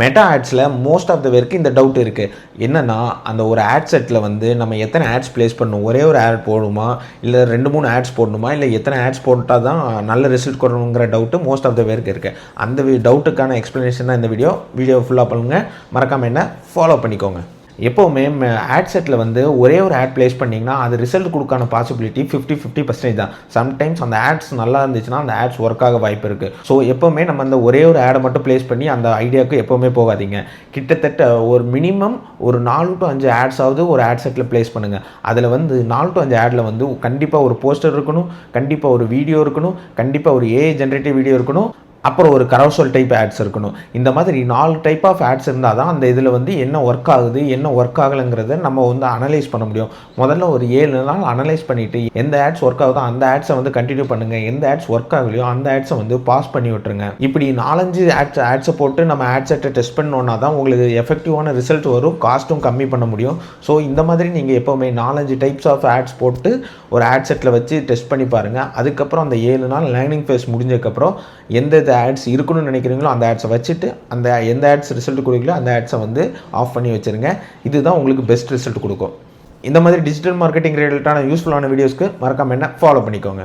Meta ஆட்ஸில் most of the பேருக்கு இந்த doubt இருக்குது. என்னென்னா, அந்த ஒரு ஆட் செட்டில் வந்து நம்ம எத்தனை ஆட்ஸ் ப்ளேஸ் பண்ணணும், ஒரே ஒரு ஆட் போடணுமா, இல்லை 2 3 ஆட்ஸ் போடணுமா, இல்லை எத்தனை ஆட்ஸ் போட்டால் தான் நல்ல ரிசல்ட் கொடுக்கணுங்கிற டவுட்டு மோஸ்ட் ஆஃப் த பேருக்கு இருக்குது. அந்த டவுட்டுக்கான எக்ஸ்ப்ளனேஷன் தான் இந்த வீடியோ ஃபுல்லாக பண்ணுங்கள். மறக்காமல் என்ன ஃபாலோ பண்ணிக்கோங்க. எப்போவுமே ஆட் செட்டில் வந்து ஒரே ஒரு ஆட் ப்ளேஸ் பண்ணிங்கன்னா அது ரிசல்ட் கொடுக்கான பாசிபிலிட்டி 50% தான். சம்டைம்ஸ் அந்த ஆட்ஸ் நல்லா இருந்துச்சுன்னா அந்த ஆட்ஸ் ஒர்க் ஆக வாய்ப்பு இருக்குது. ஸோ எப்போவுமே நம்ம அந்த ஒரே ஒரு ஆடை மட்டும் ப்ளேஸ் பண்ணி அந்த ஐடியாவுக்கு எப்போவுமே போகாதீங்க. கிட்டத்தட்ட ஒரு மினிமம் ஒரு 4 to 5 ஆட்ஸாவது ஒரு ஆட் செட்டில் ப்ளேஸ் பண்ணுங்கள். அதில் வந்து 4 to 5 ஆடில் வந்து கண்டிப்பாக ஒரு போஸ்டர் இருக்கணும், கண்டிப்பாக ஒரு வீடியோ இருக்கணும், கண்டிப்பாக ஒரு ஏஐ ஜென்ரேட்டிவ் வீடியோ இருக்கணும், அப்புறம் ஒரு கரோசல் டைப் ஆட்ஸ் இருக்கணும். இந்த மாதிரி 4 டைப் ஆஃப் ஆட்ஸ் இருந்தால் தான் அந்த இதில் வந்து என்ன ஒர்க் ஆகுது, என்ன ஒர்க் ஆகலைங்கிறத நம்ம வந்து அனலைஸ் பண்ண முடியும். முதல்ல ஒரு 7 நாள் அனலைஸ் பண்ணிவிட்டு எந்த ஆட்ஸ் ஒர்க் ஆகுதோ அந்த ஆட்ஸை வந்து கண்டினியூ பண்ணுங்கள். எந்த ஆட்ஸ் ஒர்க் ஆகலையோ அந்த ஆட்ஸை வந்து பாஸ் பண்ணி விட்டுருங்க. இப்படி 4-5 ஆட்ஸை போட்டு நம்ம ஆட் செட்டை டெஸ்ட் பண்ணோன்னா தான் உங்களுக்கு எஃபெக்டிவான ரிசல்ட் வரும், காஸ்ட்டும் கம்மி பண்ண முடியும். ஸோ இந்த மாதிரி நீங்கள் எப்போவுமே 4-5 டைப்ஸ் ஆஃப் ஆட்ஸ் போட்டு ஒரு ஆட் செட்டில் வச்சு டெஸ்ட் பண்ணி பாருங்கள். அதுக்கப்புறம் அந்த 7 நாள் லேர்னிங் ஃபேஸ் முடிஞ்சதுக்கப்புறம் எந்த ஆட்ஸ் இருக்கணும்னு நினைக்கிறீங்களோ அந்த ஆட்ஸை வச்சுட்டு அந்த எந்த ஆட்ஸ் ரிசல்ட் கொடுக்கலோ அந்த ஆட்ஸை வந்து ஆஃப் பண்ணி வச்சுருங்க. இதுதான் உங்களுக்கு பெஸ்ட் ரிசல்ட் கொடுக்கும். இந்த மாதிரி டிஜிட்டல் மார்க்கெட்டிங் ரிலேட்டடான யூஸ்ஃபுல்லான வீடியோஸ்க்கு மறக்காம என்ன ஃபாலோ பண்ணிக்கோங்க.